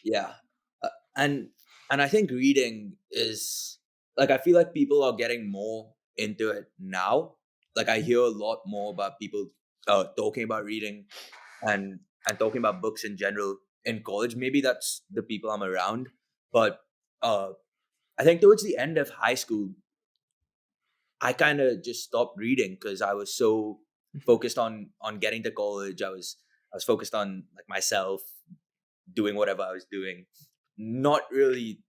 Yeah. Uh, and and I think reading is like I feel like people are getting more into it now. Like I hear a lot more about people talking about reading and talking about books in general in college. Maybe that's the people I'm around, but uh, I think towards the end of high school, I kind of just stopped reading because I was so focused on getting to college. I was focused on like myself doing whatever I was doing, not really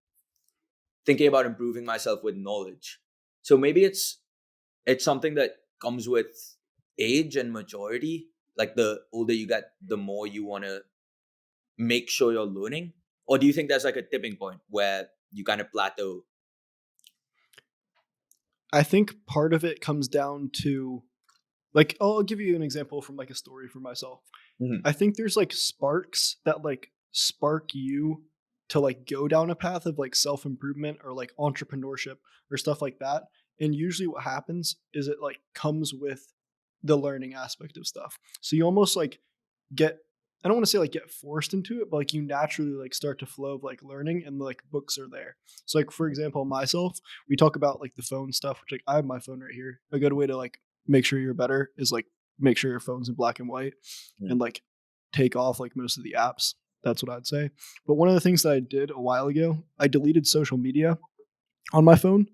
thinking about improving myself with knowledge. So maybe it's something that comes with age and maturity. Like the older you get, the more you want to make sure you're learning. Or do you think there's like a tipping point where you kind of plateau? I think part of it comes down to like I'll give you an example from like a story for myself. Mhm. I think there's like sparks that like spark you to like go down a path of like self-improvement or like entrepreneurship or stuff like that. And usually what happens is it like comes with the learning aspect of stuff. So you almost like get I don't want to say like get forced into it, but like you naturally like start to flow of like learning and like books are there. So like for example, myself, we talk about like the phone stuff, which like I have my phone right here. A good way to like make sure you're better is like make sure your phone's in black and white Mhm. and like take off like most of the apps. That's what I'd say. But one of the things that I did a while ago, I deleted social media on my phone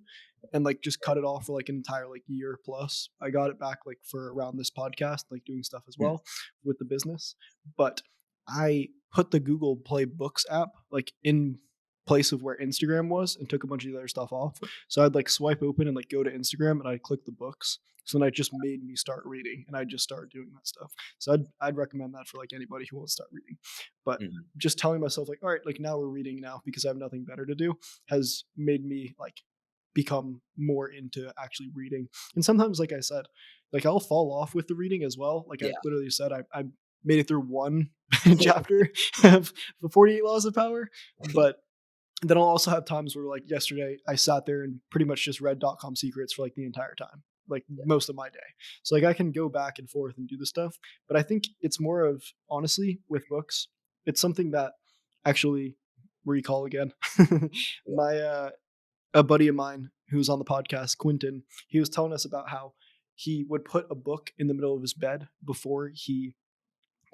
and like just cut it off for like an entire like year plus. I got it back like for around this podcast, like doing stuff as Mhm. well with the business. But I put the Google Play Books app like in place of where Instagram was and took a bunch of the other stuff off. So I'd like swipe open and like go to Instagram and I'd click the books. So then it just made me start reading and I just started doing that stuff. So I'd recommend that for like anybody who wants to start reading. But Mhm. just telling myself like, all right, like now we're reading now because I have nothing better to do has made me like become more into actually reading. And sometimes, like I said, like I'll fall off with the reading as well. Like I Yeah. literally said, I made it through one chapter of the 48 Laws of Power, but then I'll also have times where, like yesterday, I sat there and pretty much just read .com secrets for like the entire time, like most of my day. So like I can go back and forth and do the stuff, but I think it's more of honestly with books, it's something that actually recall again. Yeah. My a buddy of mine who's on the podcast, Quentin, he was telling us about how he would put a book in the middle of his bed before he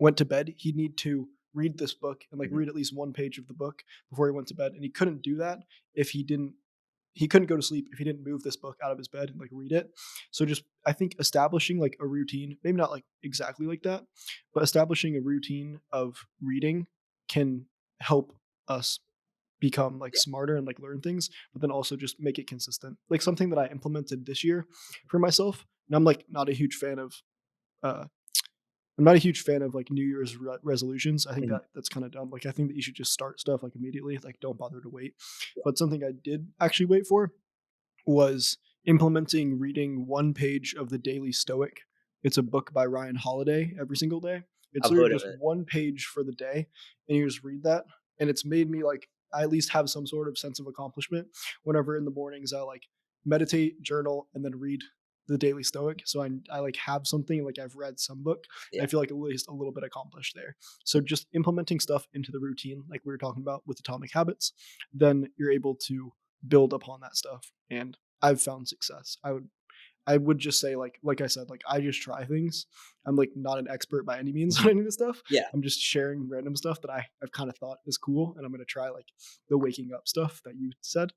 went to bed. He'd need to read this book and like Mhm. read at least one page of the book before he went to bed. And he couldn't do that if he couldn't go to sleep if he didn't move this book out of his bed and like read it. So just I think establishing like a routine, maybe not like exactly like that, but establishing a routine of reading can help us become like Yeah. smarter and like learn things, but then also just make it consistent. Like something that I implemented this year for myself. And I'm like not a huge fan of uh I'm not a huge fan of like New Year's resolutions. I think Mhm. that that's kind of dumb. Like I think that you should just start stuff like immediately. Like don't bother to wait. Yeah. But something I did actually wait for was implementing reading one page of the Daily Stoic. It's a book by Ryan Holiday every single day. It's I've literally heard of just it. one page for the day, and you just read that. And it's made me like I at least have some sort of sense of accomplishment whenever in the mornings I like meditate, journal, and then read the Daily Stoic. So I like have something like I've read some book. And Yeah. I feel like at least a little bit accomplished there. So just implementing stuff into the routine, like we were talking about with Atomic Habits, then you're able to build upon that stuff. And I've found success. I would just say like I said, like I just try things. I'm like not an expert by any means on Mhm. any of this stuff. Yeah. I'm just sharing random stuff that I've kind of thought is cool and I'm gonna try like the waking up stuff that you said.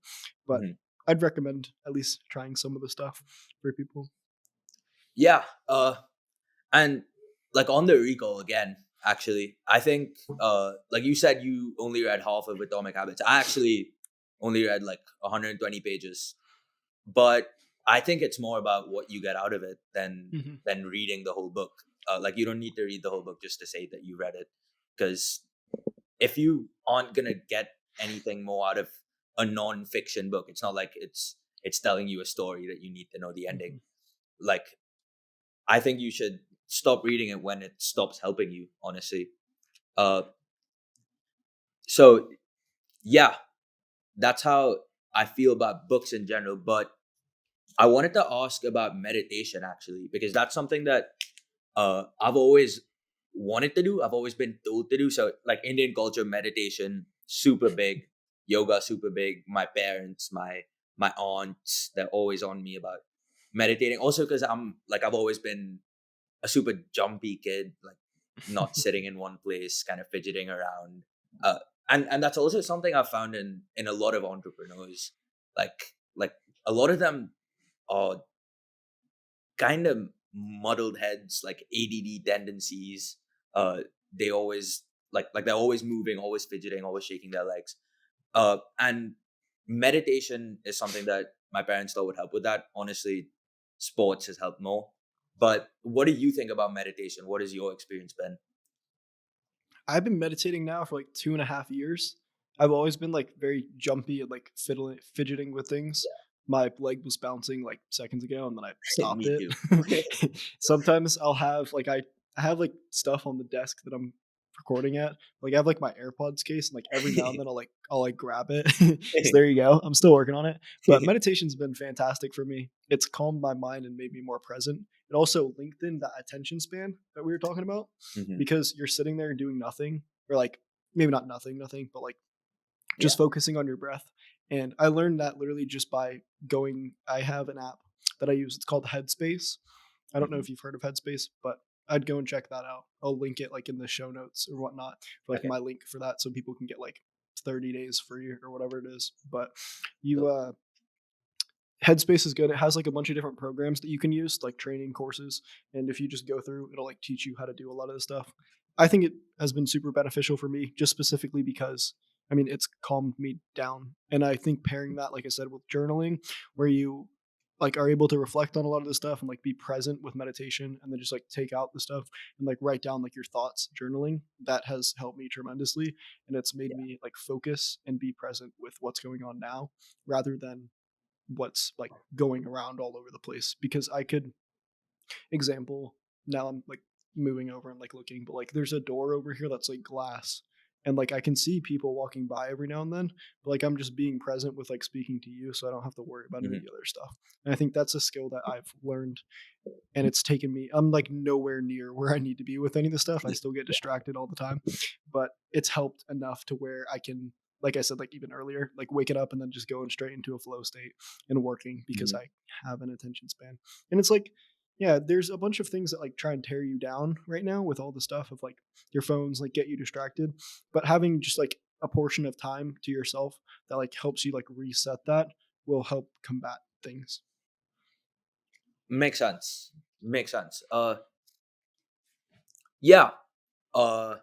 But Mhm. I'd recommend at least trying some of the stuff for people. Yeah. And like on the recall again, actually, I think like you said you only read half of Atomic Habits. I actually only read like 120 pages. But I think it's more about what you get out of it Mhm. than reading the whole book. Like you don't need to read the whole book just to say that you read it, because if you aren't gonna get anything more out of a non-fiction book, it's not like it's telling you a story that you need to know the ending. Mhm. Like I think you should stop reading it when it stops helping you. Honestly, uh, so yeah, that's how I feel about books in general. But I wanted to ask about meditation actually, because that's something that I've always wanted to do. I've always been told to do. So like Indian culture, meditation super big, yoga super big. My parents, my aunts, they're always on me about meditating. Also because I've always been a super jumpy kid, like not sitting in one place, kind of fidgeting around. Uh, and that's also something I've found in a lot of entrepreneurs. Like a lot of them are kind of muddled heads, like ADD tendencies. Uh, they always like they're always moving, always fidgeting, always shaking their legs. And meditation is something that my parents thought would help with that. Honestly, sports has helped more. But what do you think about meditation? What has your experience been? I've been meditating now for like 2.5 years. I've always been like very jumpy and like fidgeting with things. My leg was bouncing like seconds ago and then I stopped Me it. too. Sometimes I have like stuff on the desk that I'm recording at. Like I have like my AirPods case and like every now and then I'll like grab it. So there you go. I'm still working on it. But meditation's been fantastic for me. It's calmed my mind and made me more present. It also lengthened that attention span that we were talking about Hmm. because you're sitting there doing nothing or like maybe not nothing, but like Yeah. just focusing on your breath. And I learned that literally just by going. I have an app that I use. It's called Headspace. I don't know Hmm. if you've heard of Headspace, but I'd go and check that out. I'll link it like in the show notes or whatnot for like Okay. my link for that so people can get like 30 days free or whatever it is. But you Cool. Headspace is good. It has like a bunch of different programs that you can use, like training courses, and if you just go through, it'll like teach you how to do a lot of the stuff. I think it has been super beneficial for me, just specifically because I mean it's calmed me down, and I think pairing that, like I said, with journaling, where you like are able to reflect on a lot of the stuff and like be present with meditation, and then just like take out the stuff and like write down like your thoughts, journaling. That has helped me tremendously, and it's made Yeah. me like focus and be present with what's going on now, rather than what's like going around all over the place because I could example now I'm like moving over and like looking but like there's a door over here that's like glass and like I can see people walking by every now and then but like I'm just being present with like speaking to you so I don't have to worry about any of Hmm. the other stuff and I think that's a skill that I've learned and it's taken me I'm like nowhere near where I need to be with any of the stuff. I still get distracted all the time, but it's helped enough to where I can like I said like even earlier like wake it up and then just going straight into a flow state and working because Hmm. I have an attention span. And it's like yeah, there's a bunch of things that like try and tear you down right now with all the stuff of like your phones like get you distracted, but having just like a portion of time to yourself that like helps you like reset that will help combat things. Makes sense. Makes sense. Yeah. Uh,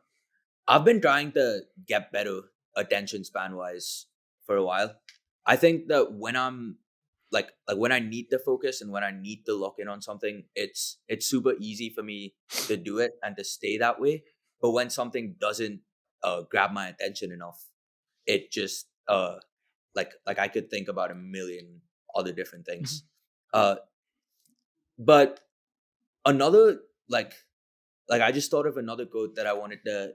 I've been trying to get better attention span wise for a while. I think that when I'm like when I need to focus and when I need to lock in on something, it's super easy for me to do it and to stay that way. But when something doesn't grab my attention enough, it just like I could think about a million other different Mhm. things. Uh, but another like I just thought of another quote that I wanted to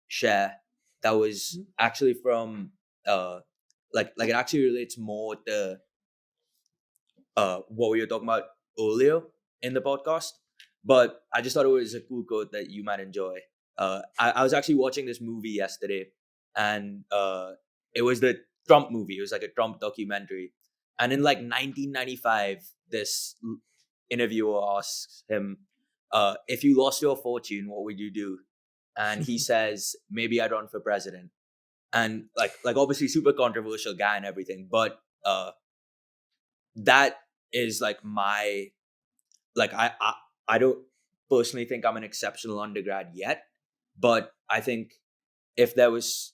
share that was Mhm. actually from uh like it actually relates more to what we were talking about earlier in the podcast. But I just thought it was a cool quote that you might enjoy. I was actually watching this movie yesterday, and it was the Trump movie. It was like a Trump documentary. And in like 1995, interviewer asks him, "If you lost your fortune, what would you do?" And he says, "Maybe I'd run for president." And like obviously super controversial guy and everything, but that is like my like I don't personally think I'm an exceptional undergrad yet, but I think if there was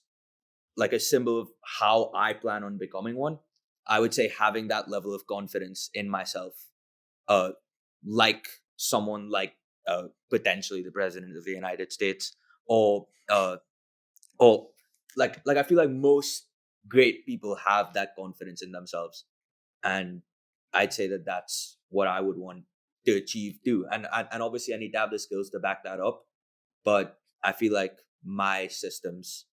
like a symbol of how I plan on becoming one, I would say having that level of confidence in myself, uh, like someone like potentially the president of the United States, or or like I feel like most great people have that confidence in themselves, and I'd say that that's what I would want to achieve too. And obviously, I need to have the skills to back that up, but I feel like my systems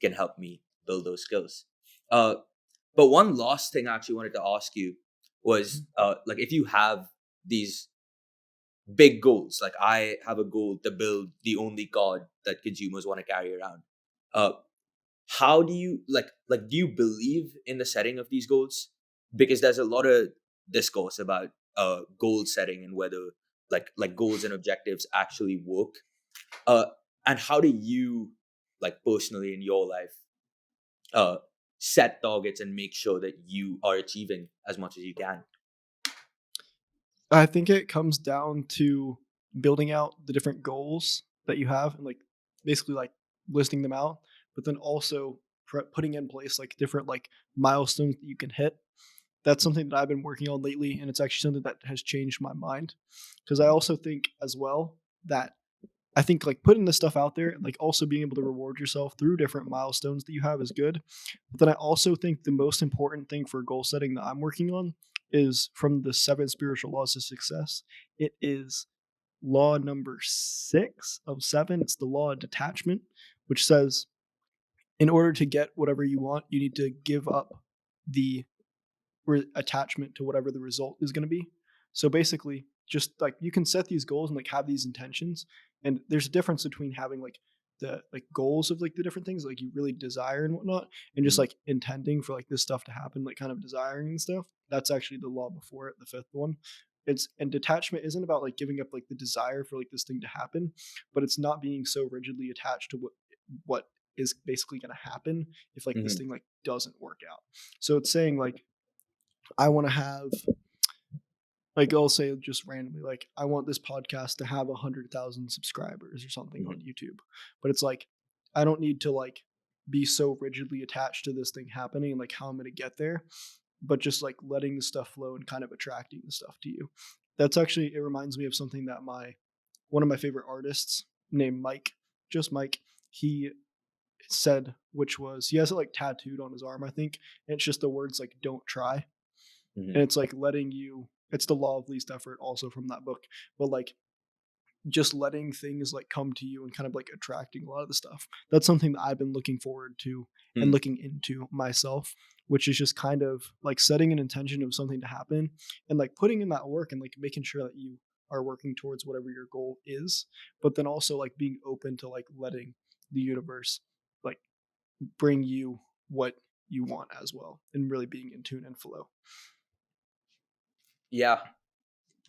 can help me build those skills. Uh, but one last thing I actually wanted to ask you was, like, if you have these big goals, like I have a goal to build the only card that consumers want to carry around. Uh, how do you do you believe in the setting of these goals? Because there's a lot of discourse about goal setting and whether goals and objectives actually work. Uh, and how do you, like, personally in your life, uh, set targets and make sure that you are achieving as much as you can? I think it comes down to building out the different goals that you have and like basically like listing them out, but then also putting in place like different like milestones that you can hit. That's something that I've been working on lately, and it's actually something that has changed my mind because I also think as well that I think like putting this stuff out there, like also being able to reward yourself through different milestones that you have is good. But then I also think the most important thing for goal setting that I'm working on is from the seven spiritual laws of success. It is law number 6 of 7. It's the law of detachment, which says in order to get whatever you want, you need to give up the attachment to whatever the result is going to be. So basically, just like you can set these goals and like have these intentions, and there's a difference between having like the like goals of like the different things like you really desire and whatnot, and just Mhm. like intending for like this stuff to happen, like kind of desiring and stuff. That's actually the law before it, the fifth one. It's and detachment isn't about like giving up like the desire for like this thing to happen, but it's not being so rigidly attached to what is basically going to happen if like this Mhm. thing like doesn't work out. So it's saying like I want to have like I'll say just randomly like I want this podcast to have 100,000 subscribers or something on Mhm. YouTube. But it's like I don't need to like be so rigidly attached to this thing happening and like how I'm going to get there, but just like letting the stuff flow and kind of attracting the stuff to you. That's actually it reminds me of something that my one of my favorite artists named Mike, just Mike, he said, which was he has it like tattooed on his arm, I think. And it's just the words like don't try, and Mhm. it's like letting you it's the law of least effort also from that book, but like just letting things like come to you and kind of like attracting a lot of the stuff. That's something that I've been looking forward to and Mhm. looking into myself, which is just kind of like setting an intention of something to happen and like putting in that work and like making sure that you are working towards whatever your goal is, but then also like being open to like letting the universe like bring you what you want as well and really being in tune and flow. Yeah,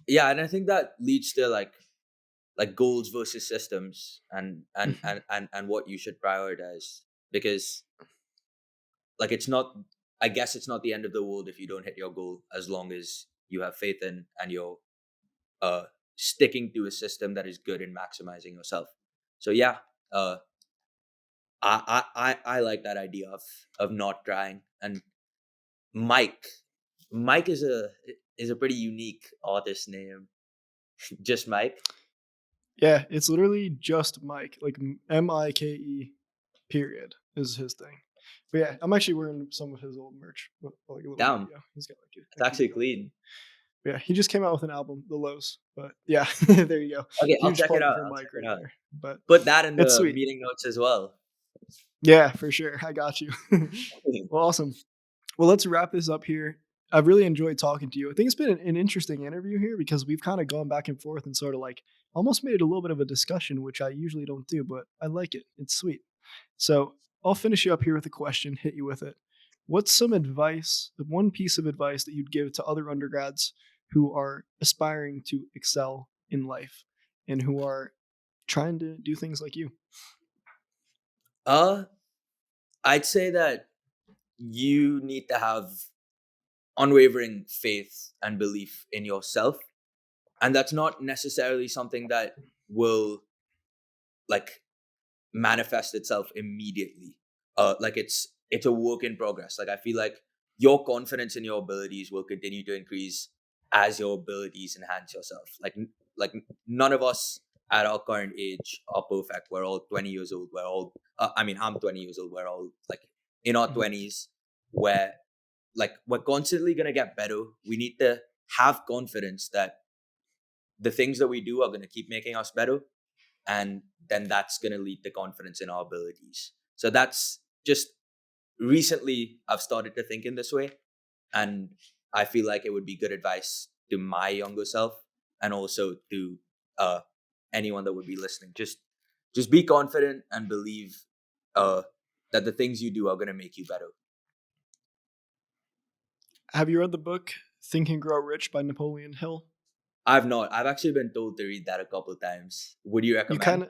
yeah, and I think that leads to goals versus systems, and what you should prioritize, because it's not, I guess it's not the end of the world if you don't hit your goal, as long as you have faith in and you're uh sticking to a system that is good in maximizing yourself. So yeah, uh I like that idea of not trying. And Mike, Mike is a pretty unique artist name. Just Mike. Yeah, it's literally just Mike, like Mike period is his thing. But yeah, I'm actually wearing some of his old merch, like a little Damn, video. He's got like a it's cute actually cover thing. clean. But yeah, he just came out with an album, The Lows. But yeah, there you go. Okay, I'll Huge check it plug out. for I'll Mike check it right out. there. But Put that in it's the sweet. meeting notes as well. Yeah, for sure. I got you. Well, awesome. Well, let's wrap this up here. I've really enjoyed talking to you. I think it's been an interesting interview here because we've kind of gone back and forth and sort of like almost made it a little bit of a discussion, which I usually don't do, but I like it. It's sweet. So I'll finish you up here with a question, hit you with it. What's some advice, the one piece of advice that you'd give to other undergrads who are aspiring to excel in life and who are trying to do things like you? Uh, I'd say that you need to have unwavering faith and belief in yourself, and that's not necessarily something that will, like, manifest itself immediately. It's a work in progress. Like, I feel like your confidence in your abilities will continue to increase as your abilities enhance yourself. None of us at our current age are perfect. We're all 20 years old. We're all I mean, I'm 20 years old. We're all like in our Mhm. 20s, where like we're constantly going to get better. We need to have confidence that the things that we do are going to keep making us better, and then that's going to lead to confidence in our abilities. So that's just recently I've started to think in this way, and I feel like it would be good advice to my younger self, and also to uh anyone that would be listening. Just be confident and believe uh that the things you do are going to make you better. Have you read the book Think and Grow Rich by Napoleon Hill? I've not. I've actually been told to read that a couple of times. Would you You recommend? kind of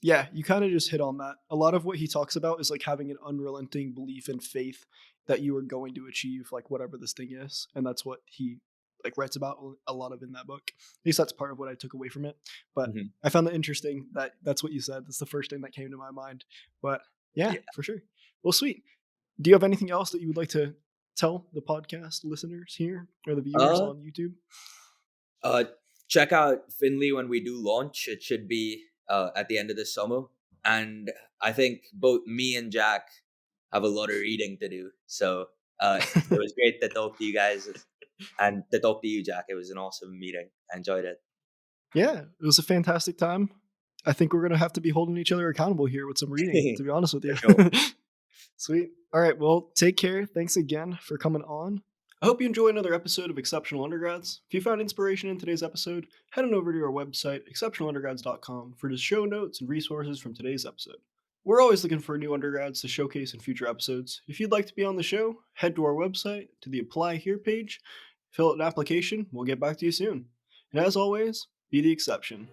Yeah, you kind of just hit on that. A lot of what he talks about is like having an unrelenting belief and faith that you are going to achieve like whatever this thing is, and that's what he like writes about a lot of in that book. At least that's part of what I took away from it. But Mhm. I found that interesting that that's what you said. That's the first thing that came to my mind. But yeah, Yeah. for sure. Well, sweet. Do you have anything else that you would like to tell the podcast listeners here or the viewers Uh on YouTube? uh Check out Finley when we do launch. It should be at the end of the summer. And I think both me and Jack have a lot of reading to do. So it was great to talk to you guys and to talk to you, Jack. It was an awesome meeting. I enjoyed it. Yeah, it was a fantastic time. I think we're gonna have to be holding each other accountable here with some reading, to be honest with For you. sure. Sweet. All right, well, take care. Thanks again for coming on. I hope you enjoy another episode of Exceptional Undergrads. If you found inspiration in today's episode, head on over to our website, exceptionalundergrads.com, for the show notes and resources from today's episode. We're always looking for new undergrads to showcase in future episodes. If you'd like to be on the show, head to our website to the Apply Here page, fill out an application, we'll get back to you soon. And as always, be the exception.